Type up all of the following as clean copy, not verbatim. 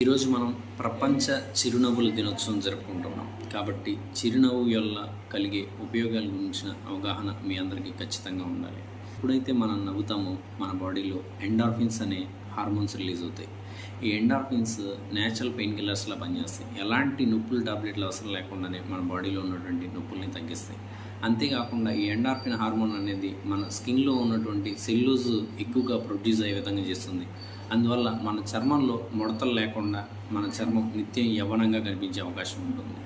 ఈరోజు మనం ప్రపంచ చిరునవ్వుల దినోత్సవం జరుపుకుంటున్నాం. కాబట్టి చిరునవ్వు వల్ల కలిగే ఉపయోగాల గురించిన అవగాహన మీ అందరికీ ఖచ్చితంగా ఉండాలి. ఎప్పుడైతే మనం నవ్వుతామో మన బాడీలో ఎండార్ఫిన్స్ అనే హార్మోన్స్ రిలీజ్ అవుతాయి. ఈ ఎండార్ఫిన్స్ నేచురల్ పెయిన్ కిల్లర్స్లా పనిచేస్తాయి. ఎలాంటి నొప్పులు టాబ్లెట్లు అవసరం లేకుండానే మన బాడీలో ఉన్నటువంటి నొప్పుల్ని తగ్గిస్తాయి. అంతేకాకుండా ఈ ఎండార్ఫిన్ హార్మోన్ అనేది మన స్కిన్లో ఉన్నటువంటి సెల్యూజ్ ఎక్కువగా ప్రొడ్యూస్ అయ్యే విధంగా చేస్తుంది. అందువల్ల మన చర్మంలో ముడతలు లేకుండా మన చర్మం నిత్యం యవ్వనంగా కనిపించే అవకాశం ఉంటుంది.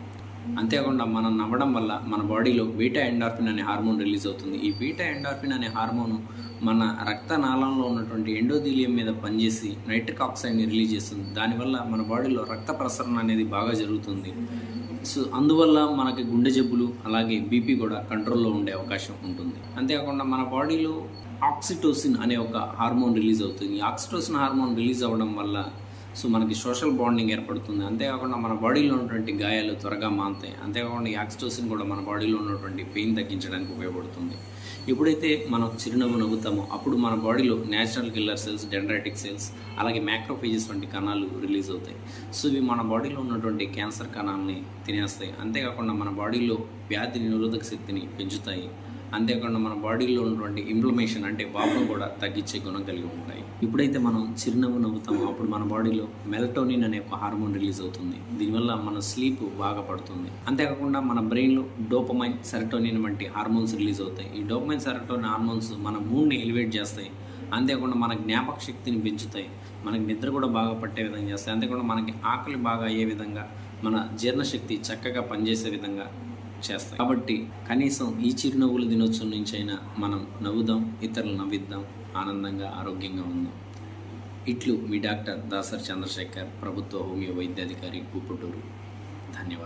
అంతేకాకుండా మనం నవ్వడం వల్ల మన బాడీలో బీటా ఎండార్ఫిన్ అనే హార్మోన్ రిలీజ్ అవుతుంది. ఈ బీటా ఎండార్ఫిన్ అనే హార్మోన్ మన రక్తనాళంలో ఉన్నటువంటి ఎండోథీలియం మీద పనిచేసి నైట్రిక్ ఆక్సైడ్ని రిలీజ్ చేస్తుంది. దానివల్ల మన బాడీలో రక్త ప్రసరణ అనేది బాగా జరుగుతుంది. సో అందువల్ల మనకి గుండె జబ్బులు అలాగే బీపీ కూడా కంట్రోల్లో ఉండే అవకాశం ఉంటుంది. అంతేకాకుండా మన బాడీలో ఆక్సిటోసిన్ అనే ఒక హార్మోన్ రిలీజ్ అవుతుంది. ఈ ఆక్సిటోసిన్ హార్మోన్ రిలీజ్ అవ్వడం వల్ల మనకి సోషల్ బాండింగ్ ఏర్పడుతుంది. అంతేకాకుండా మన బాడీలో ఉన్నటువంటి గాయాలు త్వరగా మానుతాయి. అంతేకాకుండా ఈ ఆక్సిటోసిన్ కూడా మన బాడీలో ఉన్నటువంటి పెయిన్ తగ్గించడానికి ఉపయోగపడుతుంది. ఎప్పుడైతే మనం చిరునవ్వు నవ్వుతామో అప్పుడు మన బాడీలో natural killer cells, dendritic cells అలాగే మ్యాక్రోఫేజెస్ వంటి కణాలు రిలీజ్ అవుతాయి. సో ఇవి మన బాడీలో ఉన్నటువంటి క్యాన్సర్ కణాలని తినేస్తాయి. అంతేకాకుండా మన బాడీలో వ్యాధి నిరోధక శక్తిని పెంచుతాయి. అంతేకాకుండా మన బాడీలో ఉన్నటువంటి ఇన్ఫ్లమేషన్ అంటే వాపును కూడా తగ్గించే గుణం కలిగి ఉంటాయి. ఎప్పుడైతే మనం చిరునవ్వు నవ్వుతామో అప్పుడు మన బాడీలో మెలటోనిన్ అనే ఒక హార్మోన్ రిలీజ్ అవుతుంది. దీనివల్ల మన స్లీప్ బాగా పడుతుంది. అంతేకాకుండా మన బ్రెయిన్లో డోపమైన్, సెరటోనిన్ వంటి హార్మోన్స్ రిలీజ్ అవుతాయి. ఈ డోపమైన్, సెరటోనిన్ హార్మోన్స్ మన మూడ్ని ఎలివేట్ చేస్తాయి. అంతేకాకుండా మన జ్ఞాపక శక్తిని పెంచుతాయి. మనకి నిద్ర కూడా బాగా పట్టే విధంగా చేస్తాయి. అంతేకాకుండా మనకి ఆకలి బాగా అయ్యే విధంగా, మన జీర్ణశక్తి చక్కగా పనిచేసే విధంగా చేస్తాయి. కాబట్టి కనీసం ఈ చిరునవ్వుల దినోత్సవం నుంచి అయినా మనం నవ్వుదాం, ఇతరులు నవ్విద్దాం, ఆనందంగా ఆరోగ్యంగా ఉందాం. ఇట్లు మీ డాక్టర్ దాసరి చంద్రశేఖర్, ప్రభుత్వ హోమియో వైద్యాధికారి, ఉప్పుటూరు. ధన్యవాదాలు.